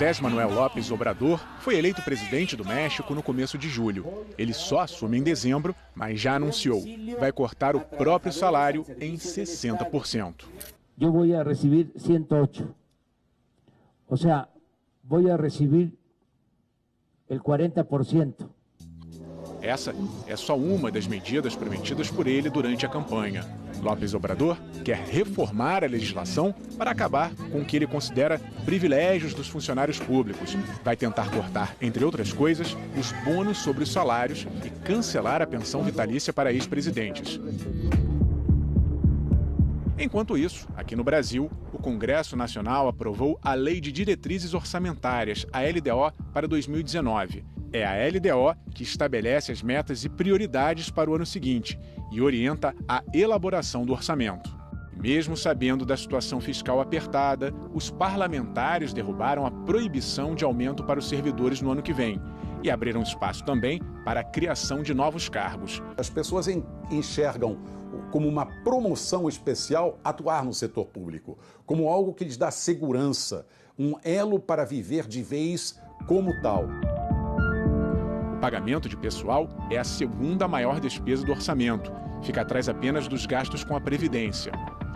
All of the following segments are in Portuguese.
Andrés Manuel López Obrador foi eleito presidente do México no começo de julho. Ele só assume em dezembro, mas já anunciou: vai cortar o próprio salário em 60%. Eu vou receber 108. Ou seja, vou receber o 40%. Essa é só uma das medidas prometidas por ele durante a campanha. López Obrador quer reformar a legislação para acabar com o que ele considera privilégios dos funcionários públicos. Vai tentar cortar, entre outras coisas, os bônus sobre os salários e cancelar a pensão vitalícia para ex-presidentes. Enquanto isso, aqui no Brasil, o Congresso Nacional aprovou a Lei de Diretrizes Orçamentárias, a LDO, para 2019. É a LDO que estabelece as metas e prioridades para o ano seguinte e orienta a elaboração do orçamento. Mesmo sabendo da situação fiscal apertada, os parlamentares derrubaram a proibição de aumento para os servidores no ano que vem e abriram espaço também para a criação de novos cargos. As pessoas enxergam como uma promoção especial atuar no setor público, como algo que lhes dá segurança, um elo para viver de vez como tal. O pagamento de pessoal é a segunda maior despesa do orçamento. Fica atrás apenas dos gastos com a Previdência.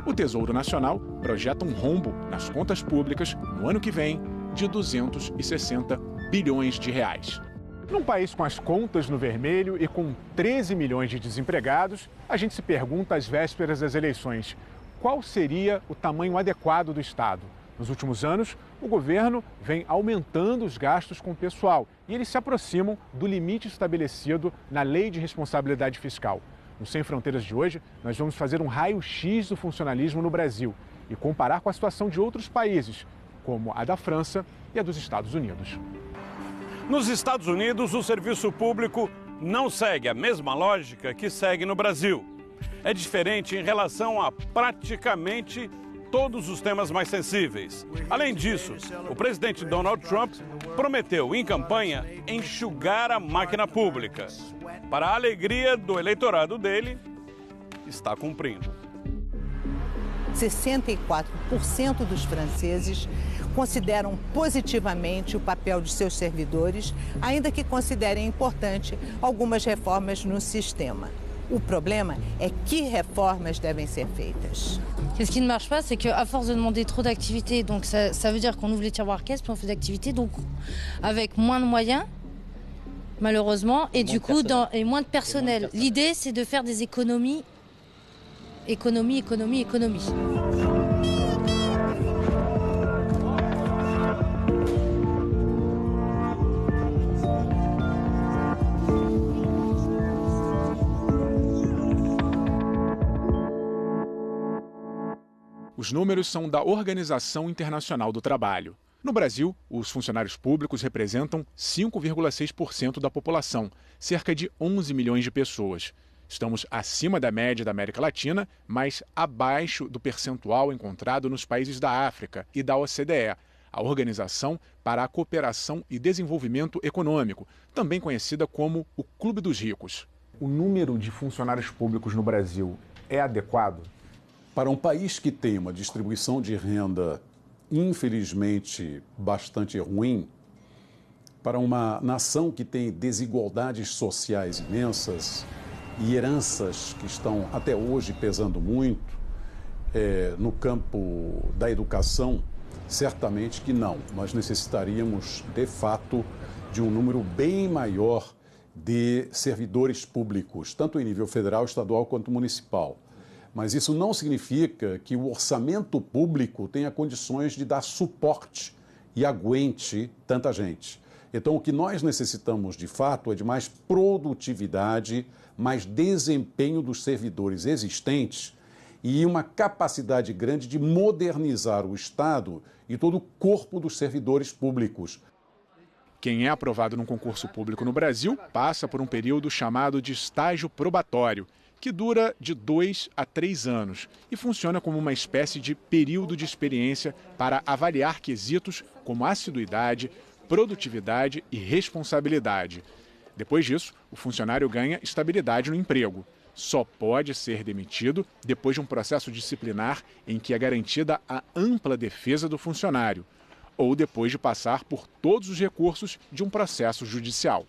O Tesouro Nacional projeta um rombo nas contas públicas no ano que vem de 260 bilhões de reais. Num país com as contas no vermelho e com 13 milhões de desempregados, a gente se pergunta às vésperas das eleições: qual seria o tamanho adequado do Estado? Nos últimos anos, o governo vem aumentando os gastos com o pessoal e eles se aproximam do limite estabelecido na Lei de Responsabilidade Fiscal. No Sem Fronteiras de hoje, nós vamos fazer um raio-x do funcionalismo no Brasil e comparar com a situação de outros países, como a da França e a dos Estados Unidos. Nos Estados Unidos, o serviço público não segue a mesma lógica que segue no Brasil. É diferente em relação a praticamente todos os temas mais sensíveis. Além disso, o presidente Donald Trump prometeu em campanha enxugar a máquina pública. Para a alegria do eleitorado dele, está cumprindo. 64% dos franceses consideram positivamente o papel de seus servidores, ainda que considerem importante algumas reformas no sistema. O problema é que reformas devem ser feitas. Ce qui ne marche pas, c'est qu'à force de demander trop d'activités, donc ça veut dire qu'on ouvre les tiroirs caisses, puis on fait d'activités, donc avec moins de moyens, malheureusement, et du coup, et moins de personnel. L'idée, c'est de faire des économies. Économie. Os números são da Organização Internacional do Trabalho. No Brasil, os funcionários públicos representam 5,6% da população, cerca de 11 milhões de pessoas. Estamos acima da média da América Latina, mas abaixo do percentual encontrado nos países da África e da OCDE, a Organização para a Cooperação e Desenvolvimento Econômico, também conhecida como o Clube dos Ricos. O número de funcionários públicos no Brasil é adequado? Para um país que tem uma distribuição de renda, infelizmente, bastante ruim, para uma nação que tem desigualdades sociais imensas e heranças que estão até hoje pesando muito no campo da educação, certamente que não. Nós necessitaríamos, de fato, de um número bem maior de servidores públicos, tanto em nível federal, estadual quanto municipal. Mas isso não significa que o orçamento público tenha condições de dar suporte e aguente tanta gente. Então, o que nós necessitamos, de fato, é de mais produtividade, mais desempenho dos servidores existentes e uma capacidade grande de modernizar o Estado e todo o corpo dos servidores públicos. Quem é aprovado num concurso público no Brasil passa por um período chamado de estágio probatório, que dura de 2 a 3 anos e funciona como uma espécie de período de experiência para avaliar quesitos como assiduidade, produtividade e responsabilidade. Depois disso, o funcionário ganha estabilidade no emprego. Só pode ser demitido depois de um processo disciplinar em que é garantida a ampla defesa do funcionário. ou depois de passar por todos os recursos de um processo judicial.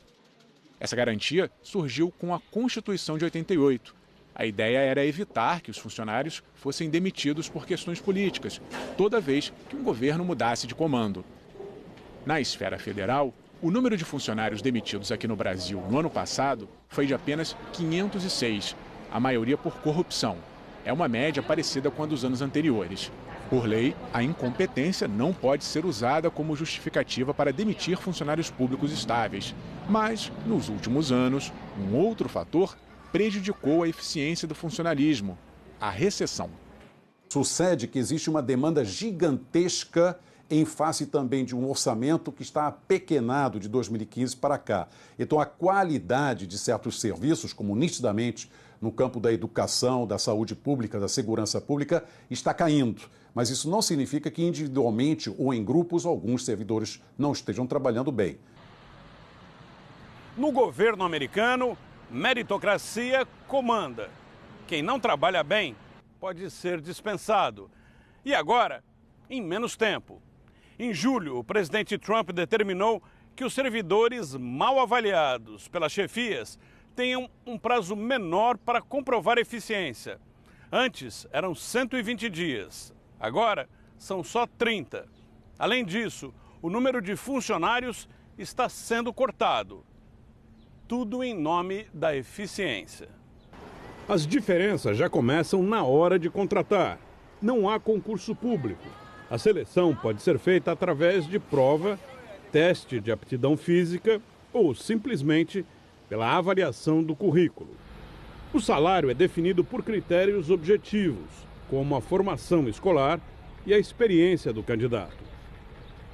Essa garantia surgiu com a Constituição de 88. A ideia era evitar que os funcionários fossem demitidos por questões políticas, toda vez que um governo mudasse de comando. Na esfera federal, o número de funcionários demitidos aqui no Brasil no ano passado foi de apenas 506, a maioria por corrupção. É uma média parecida com a dos anos anteriores. Por lei, a incompetência não pode ser usada como justificativa para demitir funcionários públicos estáveis. Mas, nos últimos anos, um outro fator prejudicou a eficiência do funcionalismo: a recessão. Sucede que existe uma demanda gigantesca em face também de um orçamento que está apequenado de 2015 para cá. Então, a qualidade de certos serviços, como nitidamente no campo da educação, da saúde pública, da segurança pública, está caindo. Mas isso não significa que individualmente ou em grupos alguns servidores não estejam trabalhando bem. No governo americano, meritocracia comanda. Quem não trabalha bem pode ser dispensado. E agora, em menos tempo. Em julho, o presidente Trump determinou que os servidores mal avaliados pelas chefias tenham um prazo menor para comprovar eficiência. Antes, eram 120 dias. Agora, são só 30. Além disso, o número de funcionários está sendo cortado. Tudo em nome da eficiência. As diferenças já começam na hora de contratar. Não há concurso público. A seleção pode ser feita através de prova, teste de aptidão física ou simplesmente pela avaliação do currículo. O salário é definido por critérios objetivos, como a formação escolar e a experiência do candidato.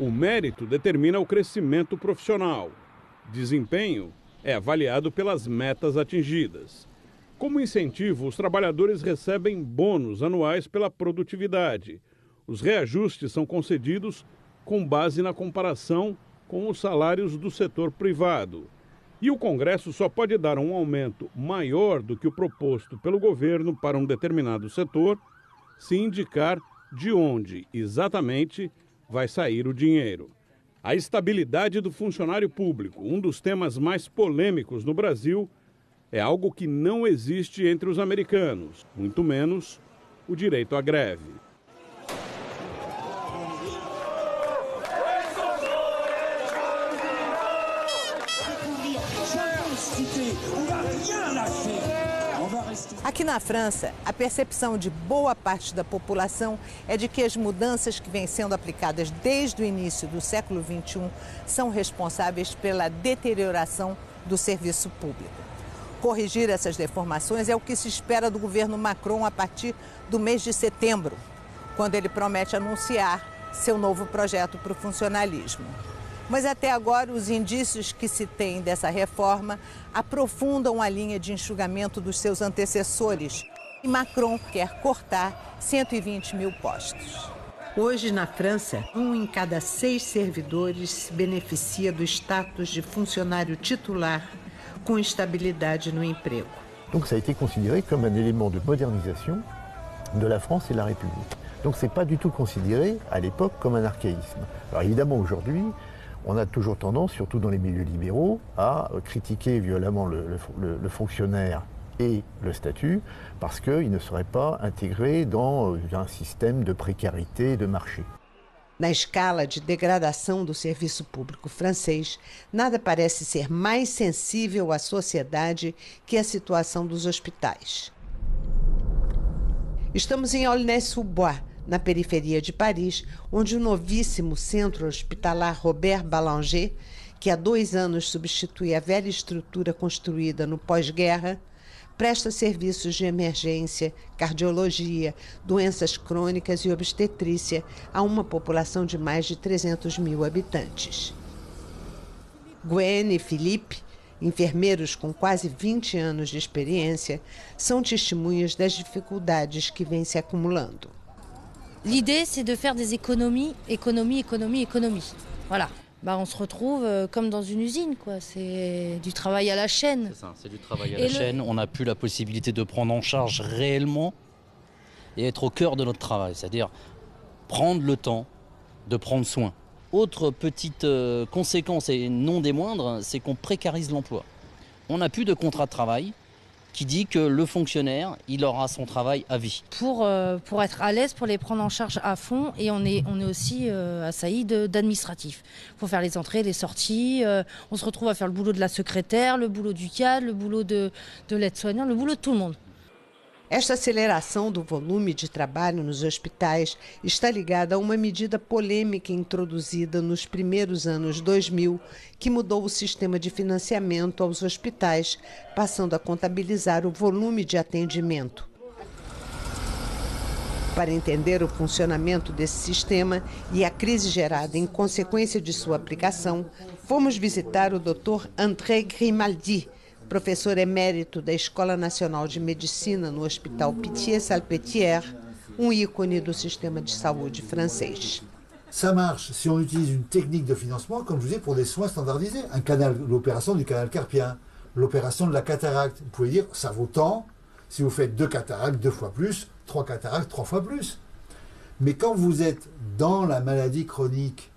O mérito determina o crescimento profissional. Desempenho é avaliado pelas metas atingidas. Como incentivo, os trabalhadores recebem bônus anuais pela produtividade. Os reajustes são concedidos com base na comparação com os salários do setor privado. E o Congresso só pode dar um aumento maior do que o proposto pelo governo para um determinado setor se indicar de onde exatamente vai sair o dinheiro. A estabilidade do funcionário público, um dos temas mais polêmicos no Brasil, é algo que não existe entre os americanos, muito menos o direito à greve. Aqui na França, a percepção de boa parte da população é de que as mudanças que vêm sendo aplicadas desde o início do século XXI são responsáveis pela deterioração do serviço público. Corrigir essas deformações é o que se espera do governo Macron a partir do mês de setembro, quando ele promete anunciar seu novo projeto para o funcionalismo. Mas até agora, os indícios que se tem dessa reforma aprofundam a linha de enxugamento dos seus antecessores. E Macron quer cortar 120 mil postos. Hoje, na França, 1 em cada 6 servidores se beneficia do status de funcionário titular com estabilidade no emprego. Donc ça a été considéré comme un élément de modernisation de la France et de la République. Donc c'est pas du tout considéré à l'époque comme un archaïsme. Alors évidemment aujourd'hui, on a toujours tendance, surtout dans les milieux libéraux, à critiquer violemment le fonctionnaire et le statut parce qu'il ne serait pas intégré dans un système de précarité et de marché. Na escala de degradação do serviço público francês, nada parece ser mais sensível à sociedade que a situação dos hospitais. Estamos em Aulnay-sous-Bois, na periferia de Paris, onde o novíssimo centro hospitalar Robert Ballanger, que há 2 anos substitui a velha estrutura construída no pós-guerra, presta serviços de emergência, cardiologia, doenças crônicas e obstetrícia a uma população de mais de 300 mil habitantes. Gwen e Philippe, enfermeiros com quase 20 anos de experiência, são testemunhas das dificuldades que vêm se acumulando. L'idée, c'est de faire des économies. Voilà. Bah, on se retrouve comme dans une usine, quoi. C'est du travail à la chaîne. C'est ça, c'est du travail à la chaîne. On n'a plus la possibilité de prendre en charge réellement et être au cœur de notre travail. C'est-à-dire prendre le temps de prendre soin. Autre petite conséquence, et non des moindres, c'est qu'on précarise l'emploi. On n'a plus de contrat de travail qui dit que le fonctionnaire, il aura son travail à vie. Pour être à l'aise, pour les prendre en charge à fond, et on est aussi assailli d'administratifs. Il faut faire les entrées, les sorties, on se retrouve à faire le boulot de la secrétaire, le boulot du cadre, le boulot de l'aide-soignant, le boulot de tout le monde. Esta aceleração do volume de trabalho nos hospitais está ligada a uma medida polêmica introduzida nos primeiros anos 2000, que mudou o sistema de financiamento aos hospitais, passando a contabilizar o volume de atendimento. Para entender o funcionamento desse sistema e a crise gerada em consequência de sua aplicação, fomos visitar o Dr. André Grimaldi, professor emérito da Escola Nacional de Medicina no Hospital Pitié-Salpêtrière, ícone do sistema de saúde francês. Ça marche si on utilise une technique de financement, comme je vous disais, pour des soins standardisés. L'opération du canal carpien, l'opération de la cataracte. Vous pouvez dire, ça vaut tant si vous faites 2 cataractes 2 fois plus, 3 cataractes 3 fois plus. Mais quand vous êtes dans la maladie chronique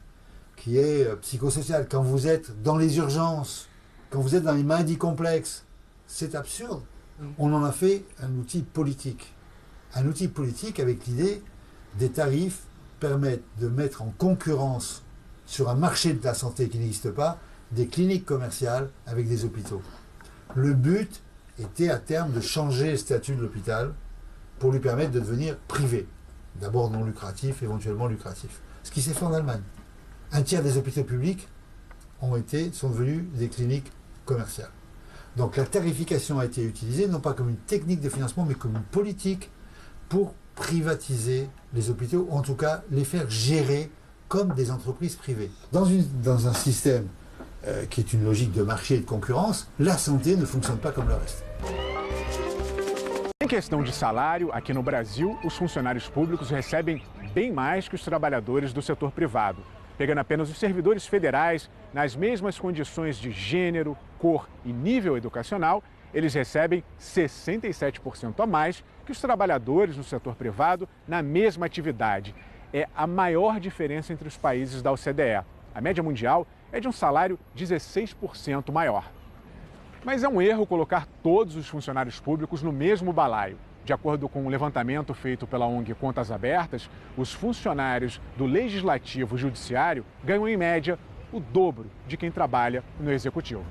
qui est psychosociale, quand vous êtes dans les urgences, quand vous êtes dans les maladies complexes, c'est absurde. On en a fait un outil politique. Un outil politique avec l'idée des tarifs permettent de mettre en concurrence sur un marché de la santé qui n'existe pas, des cliniques commerciales avec des hôpitaux. Le but était à terme de changer le statut de l'hôpital pour lui permettre de devenir privé. D'abord non lucratif, éventuellement lucratif. Ce qui s'est fait en Allemagne. Un tiers des hôpitaux publics sont devenus des cliniques commerciales. Donc la tarification a été utilisée non pas comme une technique de financement mais comme une politique pour privatiser les hôpitaux, ou en tout cas les faire gérer comme des entreprises privées. Dans un système qui est une logique de marché et de concurrence, la santé ne fonctionne pas comme le reste. Em questão de salário, aqui no Brasil, os funcionários públicos recebem bem mais que os trabalhadores do setor privado. Pegando apenas os servidores federais, nas mesmas condições de gênero, cor e nível educacional, eles recebem 67% a mais que os trabalhadores no setor privado na mesma atividade. É a maior diferença entre os países da OCDE. A média mundial é de um salário 16% maior. Mas é um erro colocar todos os funcionários públicos no mesmo balaio. De acordo com um levantamento feito pela ONG Contas Abertas, os funcionários do Legislativo e Judiciário ganham, em média, o dobro de quem trabalha no Executivo.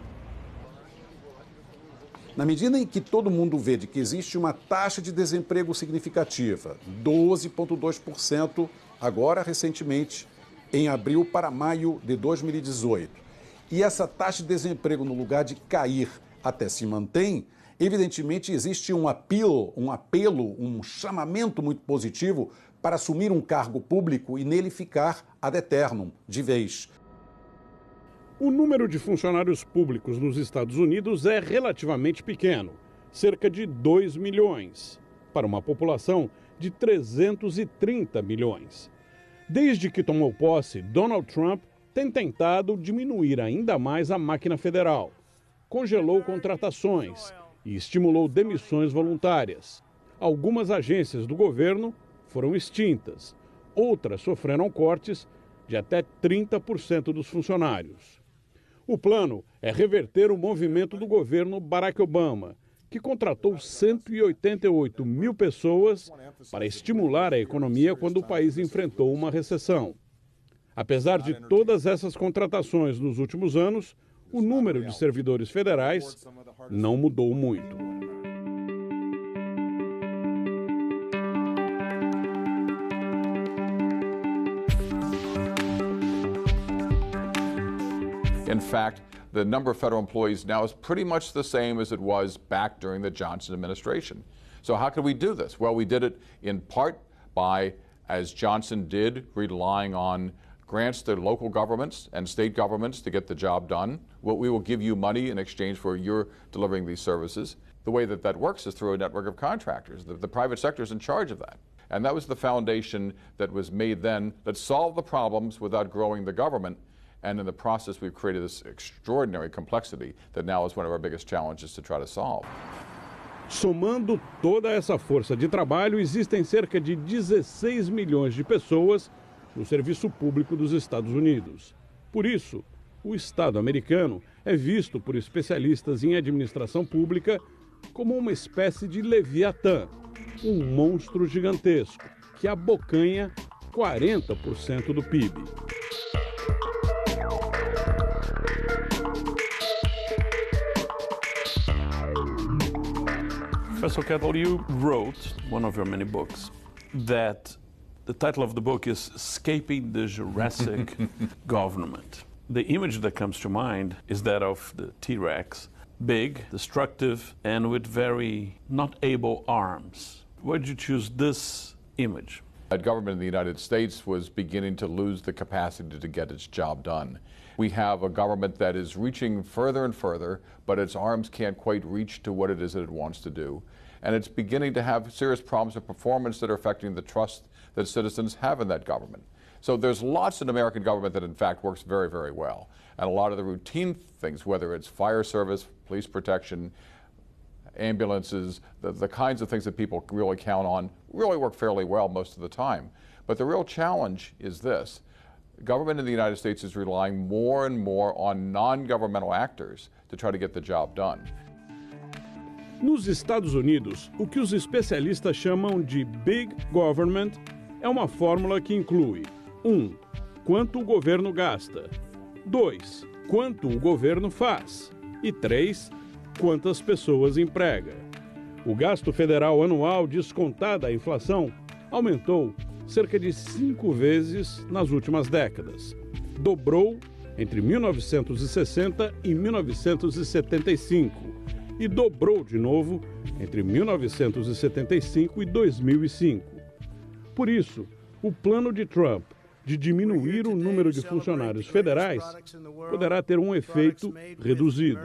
Na medida em que todo mundo vê de que existe uma taxa de desemprego significativa, 12,2%, agora recentemente, em abril para maio de 2018, e essa taxa de desemprego, no lugar de cair, até se mantém, evidentemente existe um apelo, um chamamento muito positivo para assumir um cargo público e nele ficar ad eternum, de vez. O número de funcionários públicos nos Estados Unidos é relativamente pequeno, cerca de 2 milhões, para uma população de 330 milhões. Desde que tomou posse, Donald Trump tem tentado diminuir ainda mais a máquina federal. Congelou contratações e estimulou demissões voluntárias. Algumas agências do governo foram extintas, outras sofreram cortes de até 30% dos funcionários. O plano é reverter o movimento do governo Barack Obama, que contratou 188 mil pessoas para estimular a economia quando o país enfrentou uma recessão. Apesar de todas essas contratações nos últimos anos, o número de servidores federais não mudou muito. In fact, the number of federal employees now is pretty much the same as it was back during the Johnson administration. So how could we do this? Well, we did it in part by, as Johnson did, relying on grants to local governments and state governments to get the job done. We will give you money in exchange for your delivering these services. The way that that works is through a network of contractors. The private sector is in charge of that. And that was the foundation that was made then that solved the problems without growing the government. And in the process, we've created this extraordinary complexity that now is one of our biggest challenges to try to solve. Somando toda essa força de trabalho, existem cerca de 16 milhões de pessoas no serviço público dos Estados Unidos. Por isso, o Estado americano é visto por especialistas em administração pública como uma espécie de Leviatã, um monstro gigantesco que abocanha 40% do PIB. Professor Kettle, you wrote one of your many books that the title of the book is Escaping the Jurassic Government. The image that comes to mind is that of the T-Rex, big, destructive, and with very not able arms. Why did you choose this image? That government in the United States was beginning to lose the capacity to get its job done. We have a government that is reaching further and further, but its arms can't quite reach to what it is that it wants to do. And it's beginning to have serious problems of performance that are affecting the trust that citizens have in that government. So there's lots in American government that in fact works very, very well. And a lot of the routine things, whether it's fire service, police protection, ambulances, the kinds of things that people really count on, really work fairly well most of the time. But the real challenge is this. Government in the United States is relying more and more on non-governmental actors to try to get the job done. Nos Estados Unidos, o que os especialistas chamam de Big Government é uma fórmula que inclui 1. Quanto o governo gasta, 2. Quanto o governo faz e 3. Quantas pessoas emprega. O gasto federal anual descontada a inflação aumentou cerca de 5 vezes nas últimas décadas. Dobrou entre 1960 e 1975 e dobrou de novo entre 1975 e 2005. Por isso, o plano de Trump de diminuir o número de funcionários federais poderá ter um efeito reduzido.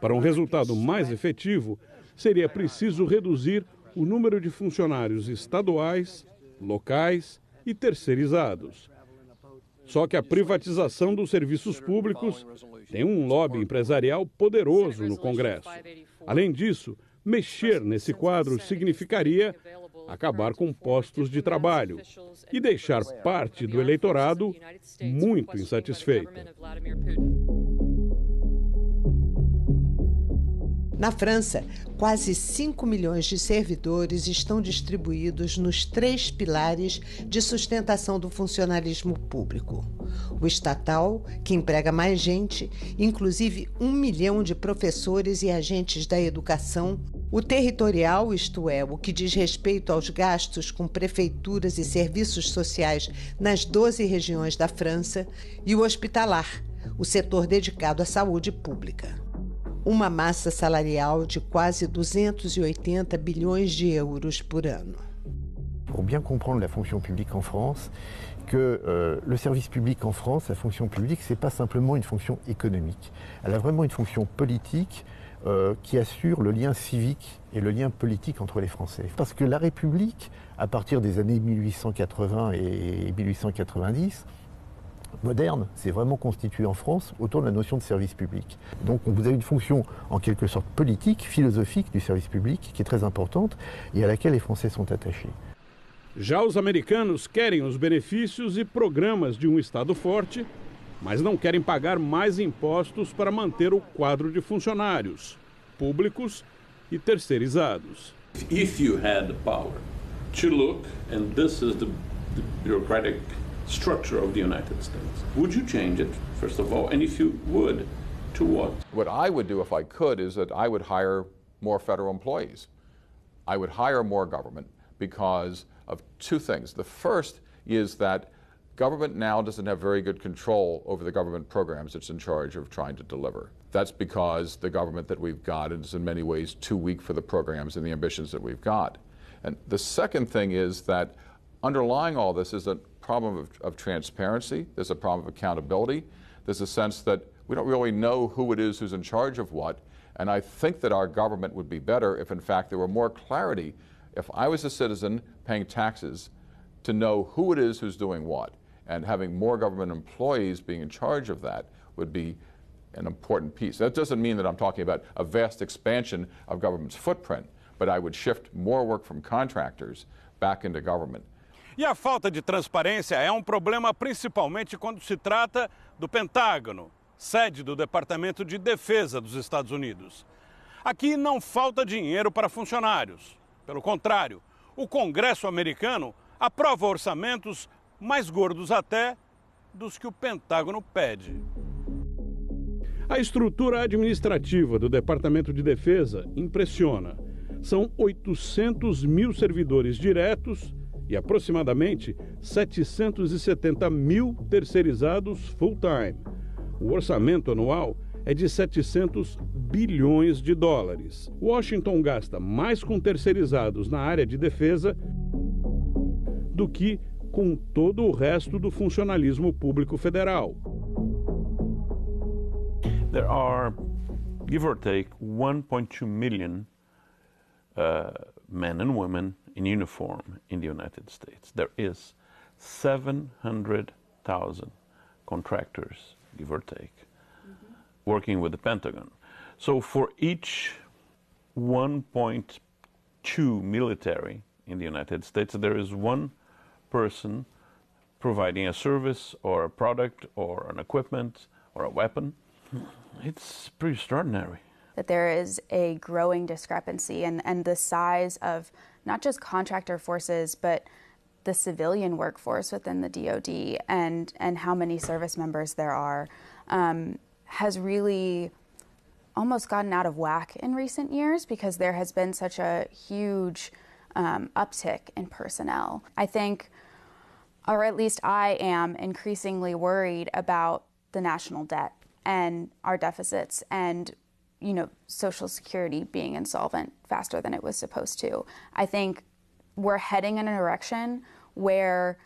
Para um resultado mais efetivo, seria preciso reduzir o número de funcionários estaduais, locais e terceirizados. Só que a privatização dos serviços públicos tem um lobby empresarial poderoso no Congresso. Além disso, mexer nesse quadro significaria acabar com postos de trabalho e deixar parte do eleitorado muito insatisfeita. Na França, quase 5 milhões de servidores estão distribuídos nos 3 pilares de sustentação do funcionalismo público. O estatal, que emprega mais gente, inclusive 1 milhão de professores e agentes da educação. O territorial, isto é, o que diz respeito aos gastos com prefeituras e serviços sociais nas 12 regiões da França. E o hospitalar, o setor dedicado à saúde pública. Uma massa salarial de quase 280 bilhões de euros por ano. Pour bien comprendre la fonction publique en France, que le service public en France, la fonction publique, c'est pas simplement une fonction économique. Elle a vraiment une fonction politique qui assure le lien civique et le lien politique entre les Français. Parce que la République, à partir des années 1880 et 1890, moderne, c'est vraiment constitué en France autour de la notion de service public. Donc vous avez une fonction en quelque sorte politique, philosophique du service public qui est très importante et à laquelle les Français sont attachés. Já os americanos querem os benefícios e programas de um Estado forte, mas não querem pagar mais impostos para manter o quadro de funcionários públicos e terceirizados. If you had the power to look, and this is the bureaucratic structure of the United States, would you change it, first of all? And if you would, to what? What I would do if I could is that I would hire more federal employees. I would hire more government because of 2 things. The first is that government now doesn't have very good control over the government programs it's in charge of trying to deliver. That's because the government that we've got is in many ways too weak for the programs and the ambitions that we've got. And the second thing is that underlying all this is a problem of transparency. There's a problem of accountability. There's a sense that we don't really know who it is who's in charge of what. And I think that our government would be better if, in fact, there were more clarity. If I was a citizen paying taxes, to know who it is who's doing what. And having more government employees being in charge of that would be an important piece. That doesn't mean that I'm talking about a vast expansion of government's footprint, but I would shift more work from contractors back into government. E a falta de transparência é um problema principalmente quando se trata do Pentágono, sede do Departamento de Defesa dos Estados Unidos. Aqui não falta dinheiro para funcionários. Pelo contrário, o Congresso americano aprova orçamentos mais gordos até dos que o Pentágono pede. A estrutura administrativa do Departamento de Defesa impressiona. São 800 mil servidores diretos e aproximadamente 770 mil terceirizados full-time. O orçamento anual é de 700 bilhões de dólares. Washington gasta mais com terceirizados na área de defesa do que com todo o resto do funcionalismo público federal. There are, give or take, 1.2 million men and women in uniform in the United States. There is 700,000 contractors, give or take, working with the Pentagon. So for each 1.2 military in the United States, there is one person providing a service or a product or an equipment or a weapon. It's pretty extraordinary. That there is a growing discrepancy and the size of not just contractor forces, but the civilian workforce within the DoD and how many service members there are has really almost gotten out of whack in recent years because there has been such a huge uptick in personnel. I think, or at least I am increasingly worried about the national debt and our deficits and, you know, Social Security being insolvent faster than it was supposed to. I think we're heading in a direction where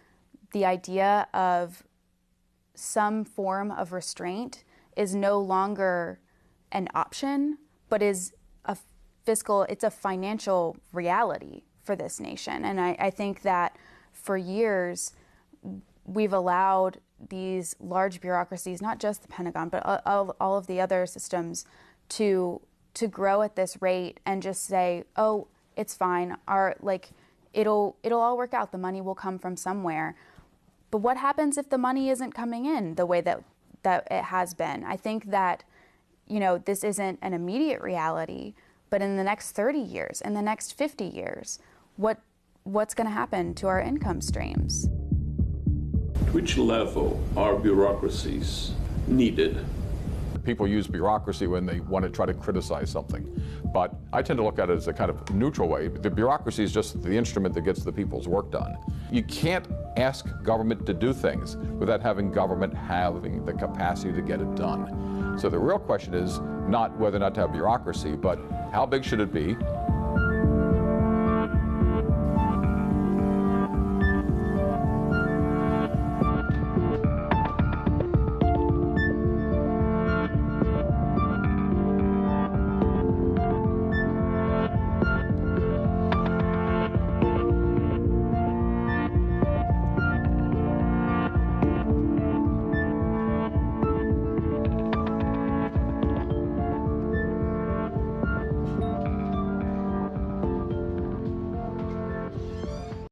the idea of some form of restraint is no longer an option, but is it's a financial reality for this nation. And I think that for years, we've allowed these large bureaucracies, not just the Pentagon, but all of the other systems to grow at this rate and just say, oh, it's fine. It'll all work out. The money will come from somewhere. But what happens if the money isn't coming in the way that it has been? I think that, you know, this isn't an immediate reality, but in the next 30 years, in the next 50 years, what's going to happen to our income streams? At which level are bureaucracies needed? People use bureaucracy when they want to try to criticize something. But I tend to look at it as a kind of neutral way. The bureaucracy is just the instrument that gets the people's work done. You can't ask government to do things without having government having the capacity to get it done. So the real question is not whether or not to have bureaucracy, but how big should it be?